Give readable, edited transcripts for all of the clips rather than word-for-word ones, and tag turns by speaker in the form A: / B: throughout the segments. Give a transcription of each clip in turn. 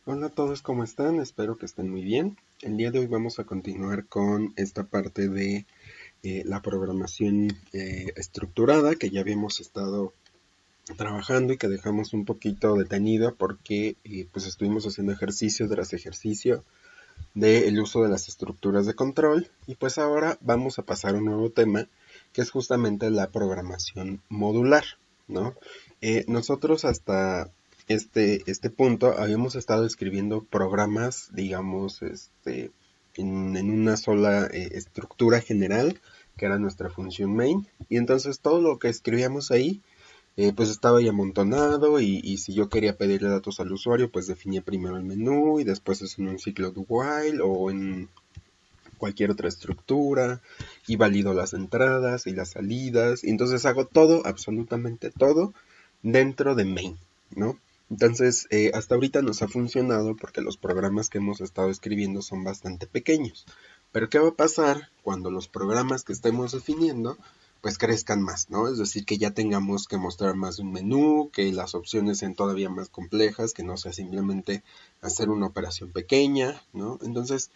A: Hola a todos, ¿cómo están? Espero que estén muy bien. El día de hoy vamos a continuar con esta parte de la programación estructurada que ya habíamos estado trabajando y que dejamos un poquito detenida porque pues estuvimos haciendo ejercicio tras ejercicio del uso de las estructuras de control y pues ahora vamos a pasar a un nuevo tema que es justamente la programación modular, ¿no? Nosotros hasta este punto habíamos estado escribiendo programas, digamos, en una sola estructura general, que era nuestra función main, y entonces todo lo que escribíamos ahí pues estaba ya amontonado y si yo quería pedirle datos al usuario, pues definía primero el menú y después es en un ciclo do while o en cualquier otra estructura y valido las entradas y las salidas. Y entonces hago todo, absolutamente todo, dentro de main, ¿no? Entonces, hasta ahorita nos ha funcionado porque los programas que hemos estado escribiendo son bastante pequeños. Pero ¿qué va a pasar cuando los programas que estemos definiendo pues crezcan más, ¿no? Es decir, que ya tengamos que mostrar más de un menú, que las opciones sean todavía más complejas, que no sea simplemente hacer una operación pequeña, ¿no? Entonces,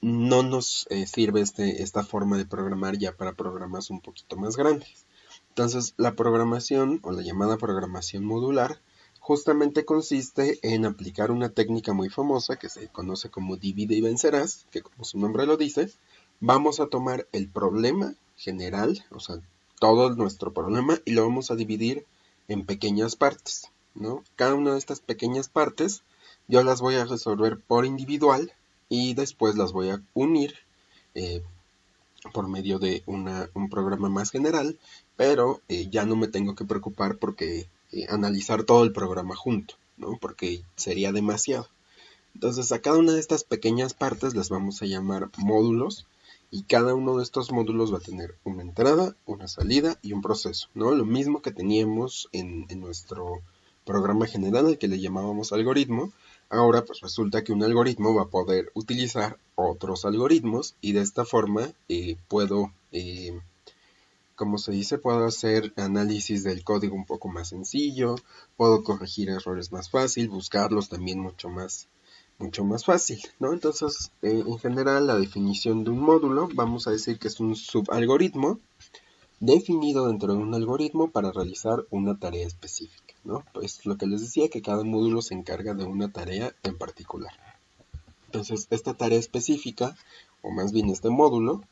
A: no nos sirve esta forma de programar ya para programas un poquito más grandes. Entonces, la programación o la llamada programación modular justamente consiste en aplicar una técnica muy famosa que se conoce como divide y vencerás, que como su nombre lo dice, vamos a tomar el problema general, o sea, todo nuestro problema, y lo vamos a dividir en pequeñas partes, ¿no? Cada una de estas pequeñas partes yo las voy a resolver por individual y después las voy a unir eh, por medio de un programa más general, pero ya no me tengo que preocupar porque analizar todo el programa junto, ¿no? Porque sería demasiado. Entonces a cada una de estas pequeñas partes las vamos a llamar módulos y cada uno de estos módulos va a tener una entrada, una salida y un proceso, ¿no? Lo mismo que teníamos en nuestro programa general al que le llamábamos algoritmo. Ahora pues resulta que un algoritmo va a poder utilizar otros algoritmos y de esta forma puedo, como se dice, puedo hacer análisis del código un poco más sencillo, puedo corregir errores más fácil, buscarlos también mucho más fácil, ¿no? Entonces, en general, la definición de un módulo, vamos a decir que es un subalgoritmo definido dentro de un algoritmo para realizar una tarea específica, ¿no? Pues lo que les decía, que cada módulo se encarga de una tarea en particular. Entonces, esta tarea específica, o más bien este módulo,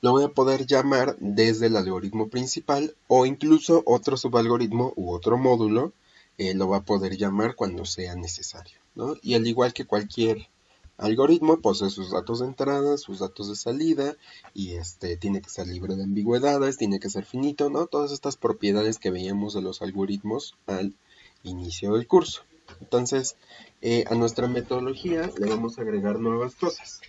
A: lo voy a poder llamar desde el algoritmo principal o incluso otro subalgoritmo u otro módulo lo va a poder llamar cuando sea necesario, ¿no? Y al igual que cualquier algoritmo, posee sus datos de entrada, sus datos de salida y tiene que ser libre de ambigüedades, tiene que ser finito, ¿no? Todas estas propiedades que veíamos de los algoritmos al inicio del curso. Entonces, a nuestra metodología le vamos a agregar nuevas cosas.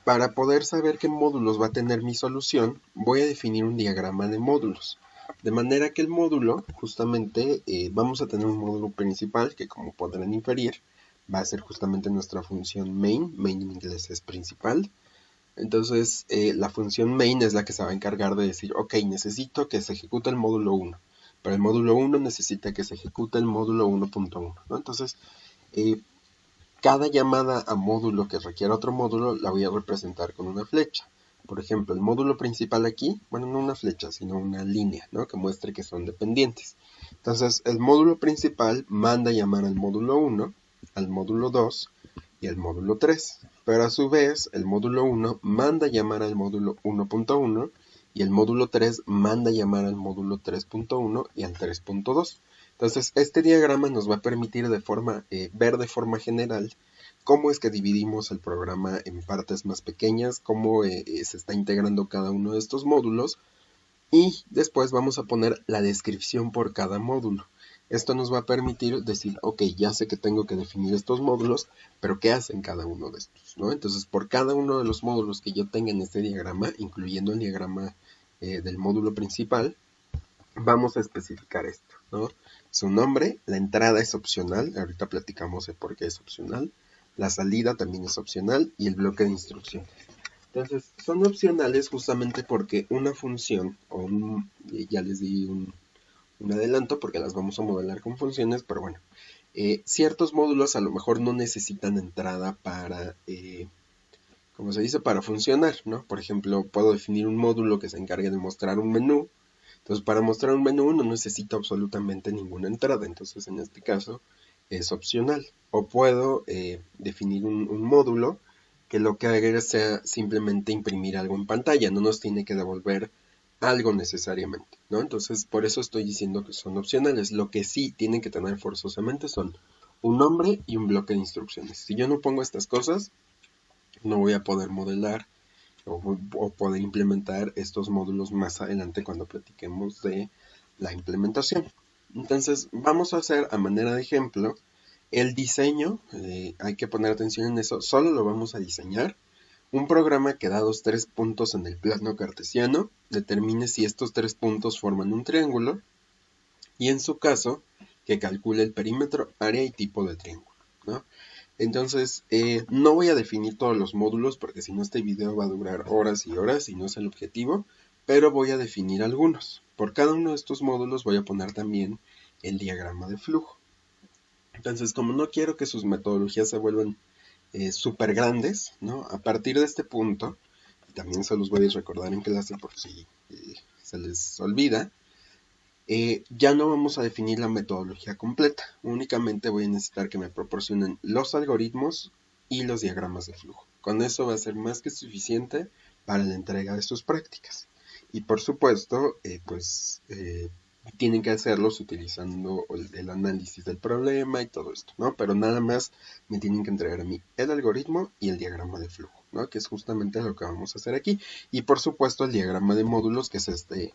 A: Para poder saber qué módulos va a tener mi solución, voy a definir un diagrama de módulos. De manera que el módulo, justamente, vamos a tener un módulo principal que, como podrán inferir, va a ser justamente nuestra función main. Main en inglés es principal. Entonces, la función main es la que se va a encargar de decir, ok, necesito que se ejecute el módulo 1. Pero el módulo 1 necesita que se ejecute el módulo 1.1, ¿no? Entonces, eh, cada llamada a módulo que requiera otro módulo la voy a representar con una flecha. Por ejemplo, el módulo principal aquí, bueno, no una flecha, sino una línea, ¿no? Que muestre que son dependientes. Entonces, el módulo principal manda llamar al módulo 1, al módulo 2 y al módulo 3. Pero a su vez, el módulo 1 manda llamar al módulo 1.1 y el módulo 3 manda llamar al módulo 3.1 y al 3.2. Entonces, este diagrama nos va a permitir ver de forma general cómo es que dividimos el programa en partes más pequeñas, cómo se está integrando cada uno de estos módulos y después vamos a poner la descripción por cada módulo. Esto nos va a permitir decir, ok, ya sé que tengo que definir estos módulos, pero ¿qué hacen cada uno de estos? ¿No? Entonces, por cada uno de los módulos que yo tenga en este diagrama, incluyendo el diagrama del módulo principal, vamos a especificar esto, ¿no? Su nombre, la entrada es opcional, ahorita platicamos de por qué es opcional, la salida también es opcional y el bloque de instrucciones. Entonces, son opcionales justamente porque una función, ya les di un adelanto porque las vamos a modelar con funciones, pero bueno, ciertos módulos a lo mejor no necesitan entrada para, como se dice, para funcionar, ¿no? Por ejemplo, puedo definir un módulo que se encargue de mostrar un menú. Entonces, para mostrar un menú no necesito absolutamente ninguna entrada. Entonces, en este caso, es opcional. O puedo definir un módulo que lo que haga sea simplemente imprimir algo en pantalla. No nos tiene que devolver algo necesariamente, ¿no? Entonces, por eso estoy diciendo que son opcionales. Lo que sí tienen que tener forzosamente son un nombre y un bloque de instrucciones. Si yo no pongo estas cosas, no voy a poder modelar o poder implementar estos módulos más adelante cuando platiquemos de la implementación. Entonces, vamos a hacer a manera de ejemplo el diseño. Hay que poner atención en eso. Solo lo vamos a diseñar. Un programa que dados 3 puntos en el plano cartesiano, determine si estos 3 puntos forman un triángulo y en su caso, que calcule el perímetro, área y tipo de triángulo, ¿no? Entonces, no voy a definir todos los módulos porque si no este video va a durar horas y horas y no es el objetivo, pero voy a definir algunos. Por cada uno de estos módulos voy a poner también el diagrama de flujo. Entonces, como no quiero que sus metodologías se vuelvan súper grandes, ¿no? A partir de este punto, y también se los voy a recordar en clase por si se les olvida, ya no vamos a definir la metodología completa, únicamente voy a necesitar que me proporcionen los algoritmos y los diagramas de flujo. Con eso va a ser más que suficiente para la entrega de sus prácticas. Y por supuesto, tienen que hacerlos utilizando el análisis del problema y todo esto, ¿no? Pero nada más me tienen que entregar a mí el algoritmo y el diagrama de flujo, ¿no? Que es justamente lo que vamos a hacer aquí. Y por supuesto el diagrama de módulos, que es este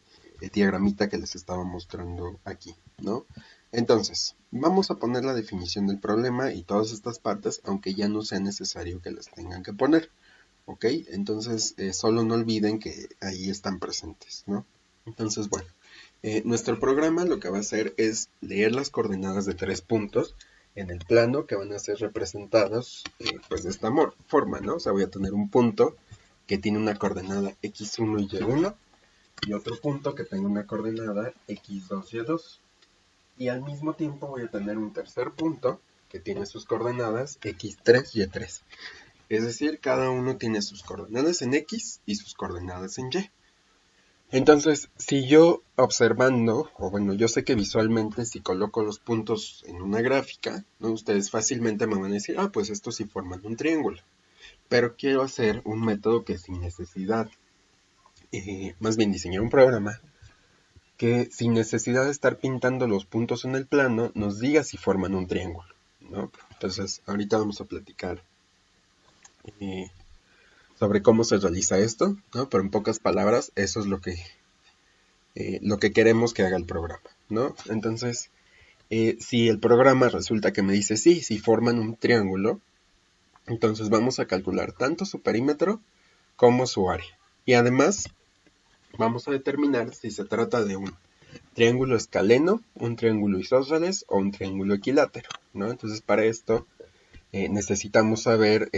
A: diagramita que les estaba mostrando aquí, ¿no? Entonces, vamos a poner la definición del problema y todas estas partes, aunque ya no sea necesario que las tengan que poner, ¿ok? Entonces, solo no olviden que ahí están presentes, ¿no? Entonces, bueno, nuestro programa lo que va a hacer es leer las coordenadas de 3 puntos en el plano que van a ser representados pues de esta forma, ¿no? O sea, voy a tener un punto que tiene una coordenada x1 y y1 y otro punto que tenga una coordenada x2 y y2. Y al mismo tiempo voy a tener un tercer punto que tiene sus coordenadas x3 y y3. Es decir, cada uno tiene sus coordenadas en x y sus coordenadas en y. Entonces, si yo observando, o bueno, yo sé que visualmente si coloco los puntos en una gráfica, ¿no? Ustedes fácilmente me van a decir, pues estos sí forman un triángulo. Pero quiero hacer un método que sin necesidad, más bien diseñar un programa que sin necesidad de estar pintando los puntos en el plano, nos diga si forman un triángulo, ¿no? Entonces, ahorita vamos a platicar sobre cómo se realiza esto, ¿no? Pero en pocas palabras, eso es lo que queremos que haga el programa, ¿no? Entonces, si el programa resulta que me dice sí, si forman un triángulo, entonces vamos a calcular tanto su perímetro como su área. Y además, vamos a determinar si se trata de un triángulo escaleno, un triángulo isósceles o un triángulo equilátero, ¿no? Entonces, para esto necesitamos saber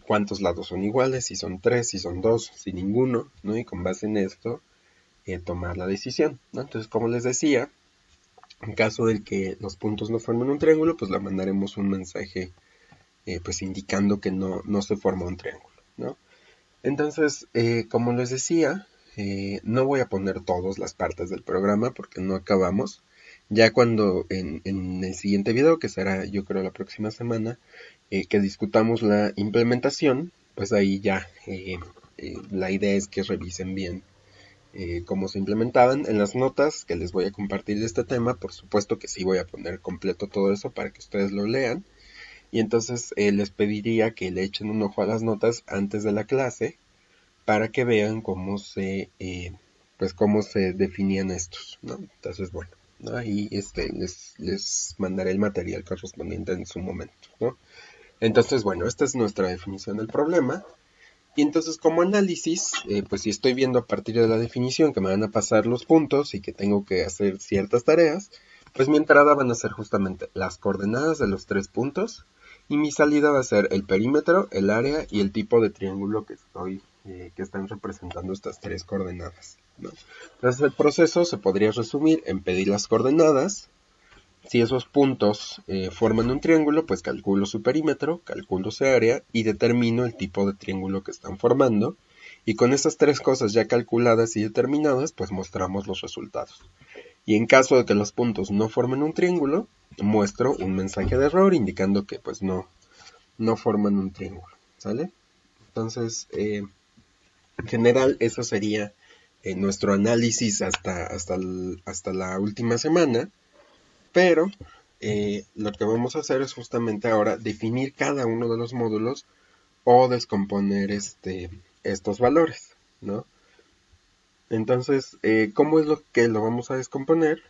A: cuántos lados son iguales, si son 3, si son 2, si ninguno, ¿no? Y con base en esto, tomar la decisión, ¿no? Entonces, como les decía, en caso de que los puntos no formen un triángulo, pues le mandaremos un mensaje pues indicando que no se forma un triángulo, ¿no? Entonces, como les decía, no voy a poner todas las partes del programa porque no acabamos. Ya cuando en el siguiente video, que será yo creo la próxima semana, que discutamos la implementación, pues ahí ya la idea es que revisen bien cómo se implementaban. En las notas que les voy a compartir de este tema, por supuesto que sí voy a poner completo todo eso para que ustedes lo lean. Y entonces les pediría que le echen un ojo a las notas antes de la clase para que vean cómo cómo se definían estos, ¿no? Entonces, bueno, ¿no? Ahí les mandaré el material correspondiente en su momento, ¿no? Entonces, bueno, esta es nuestra definición del problema. Y entonces, como análisis, pues si estoy viendo a partir de la definición que me van a pasar los puntos y que tengo que hacer ciertas tareas, pues mi entrada van a ser justamente las coordenadas de los 3 puntos y mi salida va a ser el perímetro, el área y el tipo de triángulo que están representando estas 3 coordenadas, ¿no? Entonces el proceso se podría resumir en pedir las coordenadas, Si esos puntos forman un triángulo, pues calculo su perímetro, calculo su área y determino el tipo de triángulo que están formando. Y con estas tres cosas ya calculadas y determinadas, pues mostramos los resultados. Y en caso de que los puntos no formen un triángulo, muestro un mensaje de error indicando que pues no forman un triángulo, ¿sale? Entonces, en general, eso sería nuestro análisis hasta la última semana, pero lo que vamos a hacer es justamente ahora definir cada uno de los módulos o descomponer estos valores, ¿no? Entonces, ¿cómo es lo que lo vamos a descomponer?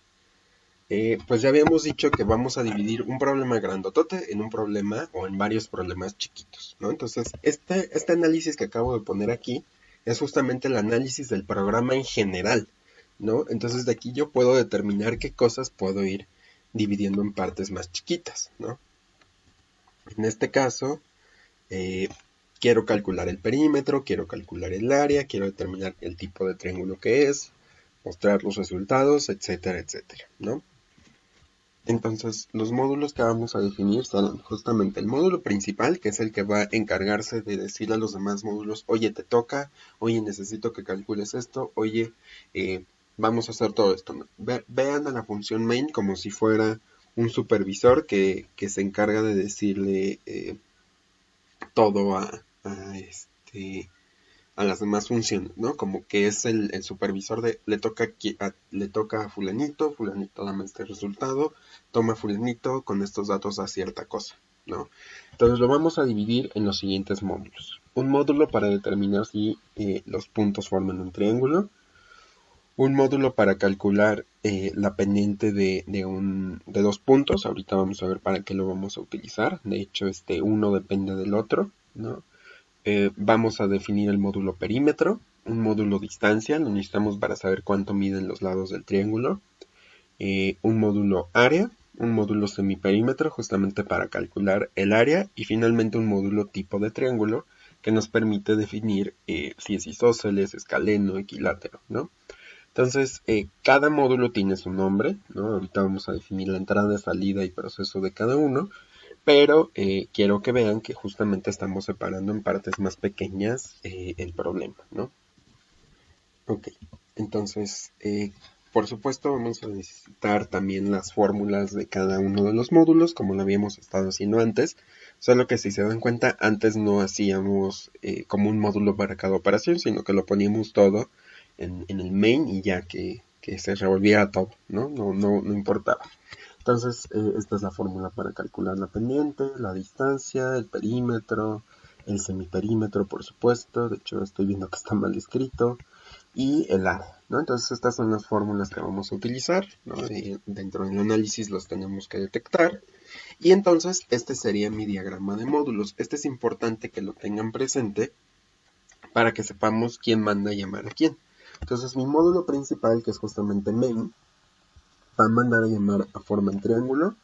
A: Pues ya habíamos dicho que vamos a dividir un problema grandotote en un problema o en varios problemas chiquitos, ¿no? Entonces, este análisis que acabo de poner aquí es justamente el análisis del programa en general, ¿no? Entonces, de aquí yo puedo determinar qué cosas puedo ir dividiendo en partes más chiquitas, ¿no? En este caso, eh, quiero calcular el perímetro, quiero calcular el área, quiero determinar el tipo de triángulo que es, mostrar los resultados, etcétera, etcétera, ¿no? Entonces, los módulos que vamos a definir serán justamente el módulo principal, que es el que va a encargarse de decir a los demás módulos, oye, te toca, oye, necesito que calcules esto, oye, vamos a hacer todo esto, ¿no? Vean a la función main como si fuera un supervisor que se encarga de decirle todo a las demás funciones, ¿no? Como que es el supervisor de, le toca a fulanito, fulanito dame este resultado, toma fulanito, con estos datos a cierta cosa, ¿no? Entonces lo vamos a dividir en los siguientes módulos. Un módulo para determinar si los puntos forman un triángulo, un módulo para calcular la pendiente de dos puntos, ahorita vamos a ver para qué lo vamos a utilizar, de hecho uno depende del otro, ¿no? Vamos a definir el módulo perímetro, un módulo distancia, lo necesitamos para saber cuánto miden los lados del triángulo, un módulo área, un módulo semiperímetro justamente para calcular el área y finalmente un módulo tipo de triángulo que nos permite definir si es isósceles, escaleno, equilátero, ¿no? Entonces, cada módulo tiene su nombre, ¿no? Ahorita vamos a definir la entrada, salida y proceso de cada uno, pero quiero que vean que justamente estamos separando en partes más pequeñas el problema, ¿no? Ok, entonces, por supuesto vamos a necesitar también las fórmulas de cada uno de los módulos, como lo habíamos estado haciendo antes, solo que si se dan cuenta, antes no hacíamos como un módulo para cada operación, sino que lo poníamos todo en el main y ya que se revolviera todo, ¿no? No importaba. Entonces, esta es la fórmula para calcular la pendiente, la distancia, el perímetro, el semiperímetro, por supuesto. De hecho, estoy viendo que está mal escrito. Y el área, ¿no? Entonces, estas son las fórmulas que vamos a utilizar, ¿no? Y dentro del análisis los tenemos que detectar. Y entonces, este sería mi diagrama de módulos. Este es importante que lo tengan presente para que sepamos quién manda a llamar a quién. Entonces, mi módulo principal, que es justamente main, va a mandar a llamar a forma en triángulo,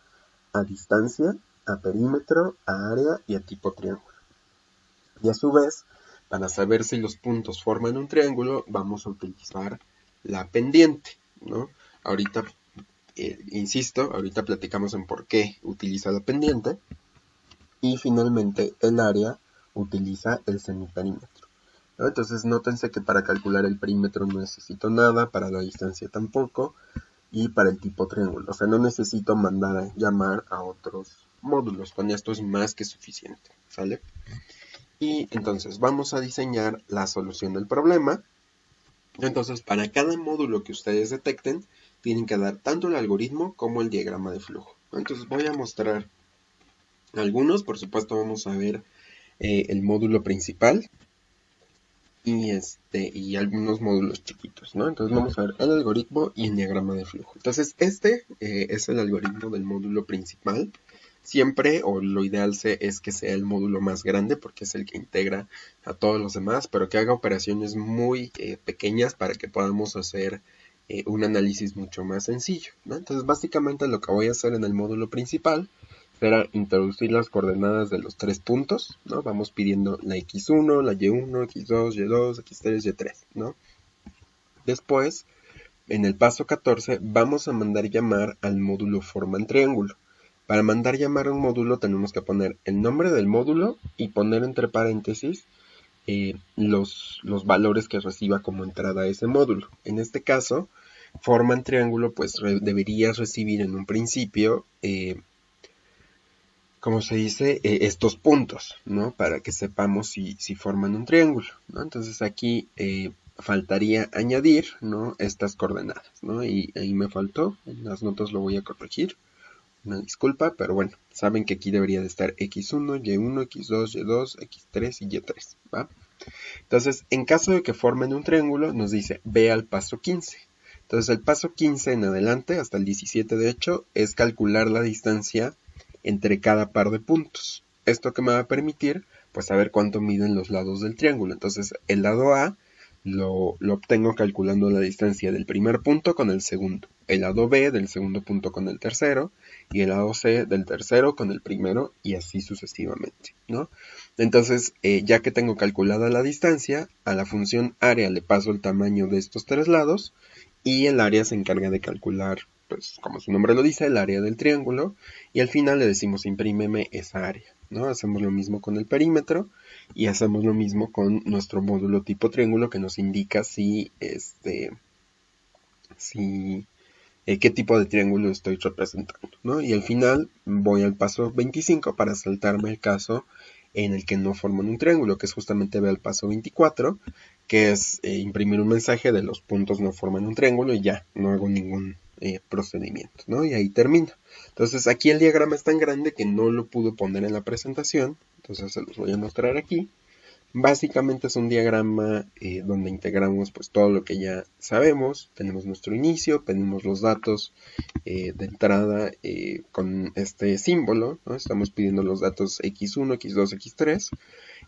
A: a distancia, a perímetro, a área y a tipo triángulo. Y a su vez, para saber si los puntos forman un triángulo, vamos a utilizar la pendiente, ¿no? Ahorita, insisto, ahorita platicamos en por qué utiliza la pendiente. Y finalmente, el área utiliza el semiperímetro, ¿no? Entonces, nótense que para calcular el perímetro no necesito nada, para la distancia tampoco, y para el tipo triángulo. O sea, no necesito mandar a llamar a otros módulos. Con esto es más que suficiente, ¿sale? Y entonces vamos a diseñar la solución del problema. Entonces, para cada módulo que ustedes detecten, tienen que dar tanto el algoritmo como el diagrama de flujo. Entonces voy a mostrar algunos. Por supuesto, vamos a ver el módulo principal y algunos módulos chiquitos, ¿no? Entonces vamos a ver el algoritmo y el diagrama de flujo. Entonces es el algoritmo del módulo principal. Siempre, o lo ideal es que sea el módulo más grande porque es el que integra a todos los demás, pero que haga operaciones muy pequeñas para que podamos hacer un análisis mucho más sencillo, ¿no? Entonces básicamente lo que voy a hacer en el módulo principal será introducir las coordenadas de los tres puntos, ¿no? Vamos pidiendo la x1, la y1, x2, y2, x3, y3, ¿no? Después en el paso 14 vamos a mandar llamar al módulo forma en triángulo. Para mandar llamar a un módulo tenemos que poner el nombre del módulo y poner entre paréntesis los valores que reciba como entrada a ese módulo. En este caso, forma en triángulo, pues debería recibir en un principio, como se dice, estos puntos, ¿no? Para que sepamos si forman un triángulo, ¿no? Entonces aquí faltaría añadir, ¿no? Estas coordenadas, ¿no? Y ahí me faltó, en las notas lo voy a corregir. Una disculpa, pero bueno, saben que aquí debería de estar x1, y1, x2, y2, x3 y y3, ¿va? Entonces, en caso de que formen un triángulo, nos dice, ve al paso 15. Entonces, el paso 15 en adelante, hasta el 17 de hecho, es calcular la distancia entre cada par de puntos. Esto que me va a permitir, pues, saber cuánto miden los lados del triángulo. Entonces, el lado A lo obtengo calculando la distancia del primer punto con el segundo, el lado B del segundo punto con el tercero, y el lado C del tercero con el primero, y así sucesivamente, ¿no? Entonces, ya que tengo calculada la distancia, a la función área le paso el tamaño de estos tres lados, y el área se encarga de calcular, pues como su nombre lo dice, el área del triángulo, y al final le decimos imprímeme esa área, ¿no? Hacemos lo mismo con el perímetro, y hacemos lo mismo con nuestro módulo tipo triángulo que nos indica qué tipo de triángulo estoy representando, ¿no? Y al final voy al paso 25 para saltarme el caso en el que no forman un triángulo, que es justamente ve al paso 24, que es imprimir un mensaje de los puntos no forman un triángulo y ya, no hago ningún procedimiento, ¿no? Y ahí termina. Entonces aquí el diagrama es tan grande que no lo pude poner en la presentación, entonces se los voy a mostrar aquí. Básicamente es un diagrama donde integramos pues todo lo que ya sabemos. Tenemos nuestro inicio, tenemos los datos de entrada con este símbolo, ¿no? Estamos pidiendo los datos x1, x2, x3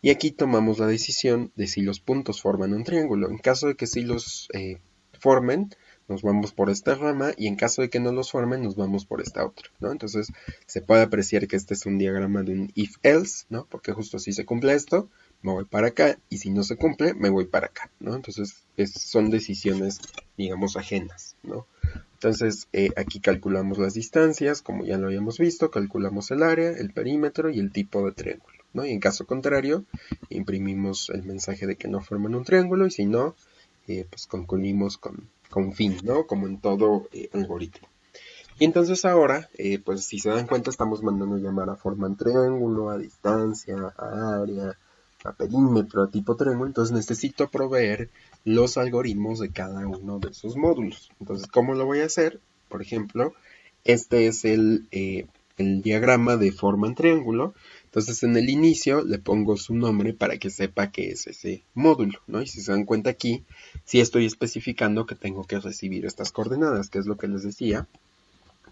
A: y aquí tomamos la decisión de si los puntos forman un triángulo. En caso de que sí los formen, nos vamos por esta rama y en caso de que no los formen, nos vamos por esta otra, ¿no? Entonces se puede apreciar que este es un diagrama de un if-else, ¿no? Porque justo si se cumple esto, me voy para acá, y si no se cumple, me voy para acá, ¿no? Entonces, son decisiones, digamos, ajenas, ¿no? Entonces, aquí calculamos las distancias, como ya lo habíamos visto, calculamos el área, el perímetro y el tipo de triángulo, ¿no? Y en caso contrario, imprimimos el mensaje de que no forman un triángulo, y si no, pues concluimos con fin, ¿no? Como en todo algoritmo. Y entonces ahora, pues si se dan cuenta, estamos mandando llamar a forma en triángulo, a distancia, a área, a perímetro, a tipo triángulo. Entonces necesito proveer los algoritmos de cada uno de esos módulos. Entonces, ¿cómo lo voy a hacer? Por ejemplo, este es el diagrama de forma en triángulo. Entonces en el inicio le pongo su nombre para que sepa que es ese módulo, ¿no? Y si se dan cuenta aquí, sí estoy especificando que tengo que recibir estas coordenadas, que es lo que les decía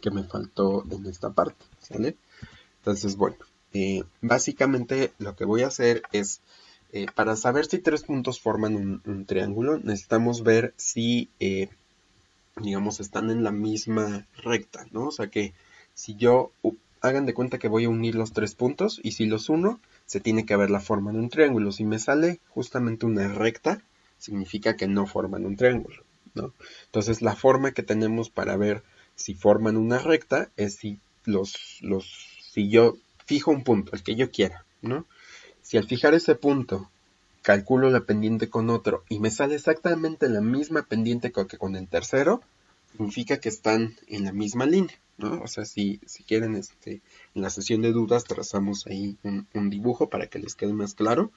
A: que me faltó en esta parte, ¿sale? Entonces, bueno, básicamente lo que voy a hacer es, para saber si tres puntos forman un triángulo, necesitamos ver si, digamos, están en la misma recta, ¿no? O sea que si yo, hagan de cuenta que voy a unir los tres puntos, y si los uno, se tiene que ver la forma de un triángulo. Si me sale justamente una recta, significa que no forman un triángulo, ¿no? Entonces, la forma que tenemos para ver si forman una recta es si yo fijo un punto, el que yo quiera, ¿no? Si al fijar ese punto calculo la pendiente con otro y me sale exactamente la misma pendiente que con el tercero, significa que están en la misma línea, ¿no? O sea, si quieren, en la sesión de dudas trazamos ahí un dibujo para que les quede más claro,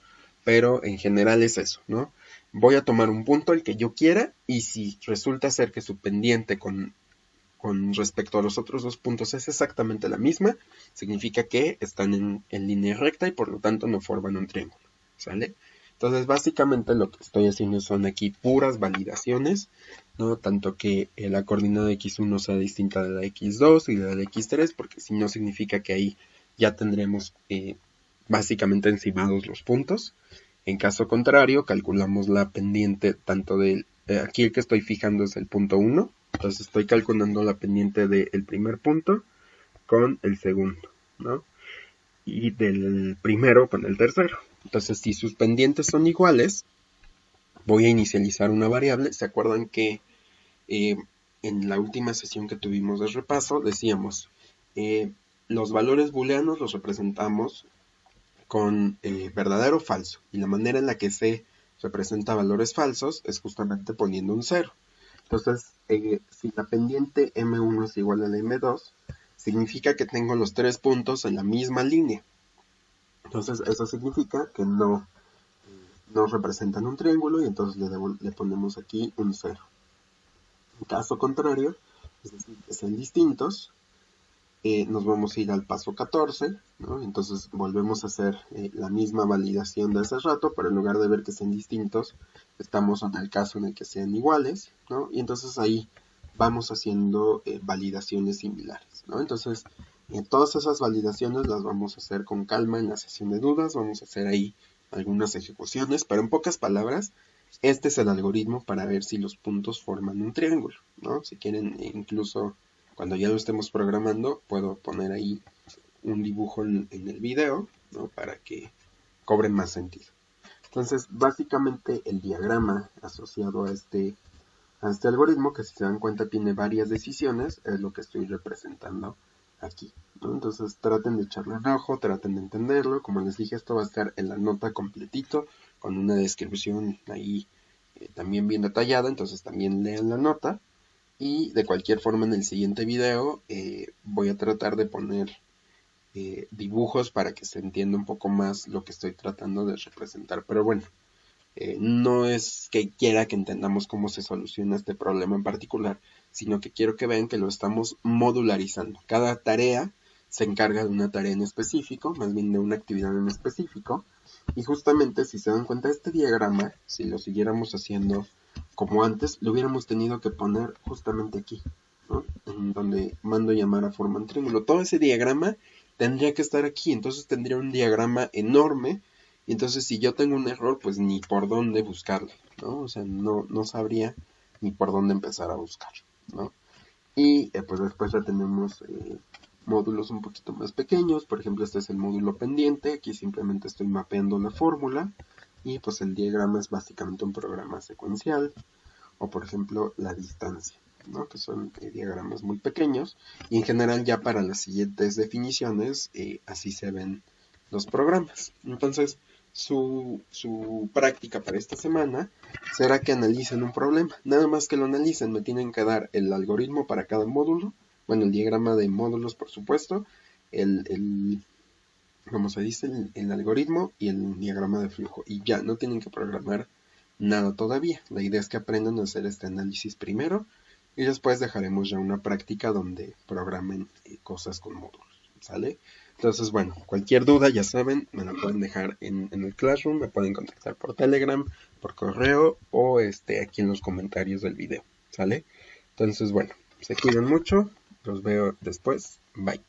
A: pero en general es eso, ¿no? Voy a tomar un punto, el que yo quiera, y si resulta ser que su pendiente con respecto a los otros dos puntos es exactamente la misma, significa que están en línea recta y por lo tanto no forman un triángulo, ¿sale? Entonces básicamente lo que estoy haciendo son aquí puras validaciones, ¿no? Tanto que la coordenada x1 sea distinta de la x2 y de la x3, porque si no significa que ahí ya tendremos básicamente encimados los puntos. En caso contrario, calculamos la pendiente tanto del, aquí el que estoy fijando es el punto 1, entonces estoy calculando la pendiente del primer punto con el segundo, ¿no? Y del primero con el tercero. Entonces, si sus pendientes son iguales, voy a inicializar una variable. ¿Se acuerdan que en la última sesión que tuvimos de repaso, decíamos, los valores booleanos los representamos con verdadero o falso, y la manera en la que se representa valores falsos es justamente poniendo un 0. Entonces, si la pendiente M1 es igual a la M2, significa que tengo los 3 puntos en la misma línea. Entonces, eso significa que no representan un triángulo, y entonces le ponemos aquí un 0. En caso contrario, es decir, que sean distintos, nos vamos a ir al paso 14, ¿no? Entonces volvemos a hacer la misma validación de hace rato, pero en lugar de ver que sean distintos, estamos en el caso en el que sean iguales, ¿no? Y entonces ahí vamos haciendo validaciones similares, ¿no? Entonces, todas esas validaciones las vamos a hacer con calma en la sesión de dudas, vamos a hacer ahí algunas ejecuciones, pero en pocas palabras, este es el algoritmo para ver si los puntos forman un triángulo, ¿no? Si quieren, incluso cuando ya lo estemos programando, puedo poner ahí un dibujo en el video, ¿no? Para que cobre más sentido. Entonces, básicamente el diagrama asociado a este algoritmo, que si se dan cuenta tiene varias decisiones, es lo que estoy representando aquí, ¿no? Entonces traten de echarle un ojo, traten de entenderlo. Como les dije, esto va a estar en la nota completito, con una descripción ahí también bien detallada, entonces también lean la nota. Y de cualquier forma en el siguiente video voy a tratar de poner dibujos para que se entienda un poco más lo que estoy tratando de representar. Pero bueno, no es que quiera que entendamos cómo se soluciona este problema en particular, sino que quiero que vean que lo estamos modularizando. Cada tarea se encarga de una tarea en específico, más bien de una actividad en específico. Y justamente, si se dan cuenta, este diagrama, si lo siguiéramos haciendo como antes, lo hubiéramos tenido que poner justamente aquí, ¿no? En donde mando llamar a forma un triángulo. Todo ese diagrama tendría que estar aquí, entonces tendría un diagrama enorme, y entonces si yo tengo un error, pues ni por dónde buscarlo, ¿no? O sea, no sabría ni por dónde empezar a buscar, ¿no? Y pues después ya tenemos módulos un poquito más pequeños. Por ejemplo, este es el módulo pendiente, aquí simplemente estoy mapeando la fórmula, y pues el diagrama es básicamente un programa secuencial, o por ejemplo la distancia, ¿no? Que son diagramas muy pequeños, y en general ya para las siguientes definiciones así se ven los programas. Entonces su práctica para esta semana será que analicen un problema, nada más que lo analicen. Me tienen que dar el algoritmo para cada módulo, bueno, el diagrama de módulos por supuesto, como se dice, el algoritmo y el diagrama de flujo, y ya, no tienen que programar nada todavía. La idea es que aprendan a hacer este análisis primero, y después dejaremos ya una práctica donde programen cosas con módulos, ¿sale? Entonces, bueno, cualquier duda, ya saben, me la pueden dejar en el Classroom, me pueden contactar por Telegram, por correo, o aquí en los comentarios del video, ¿sale? Entonces, bueno, se cuidan mucho, los veo después, bye.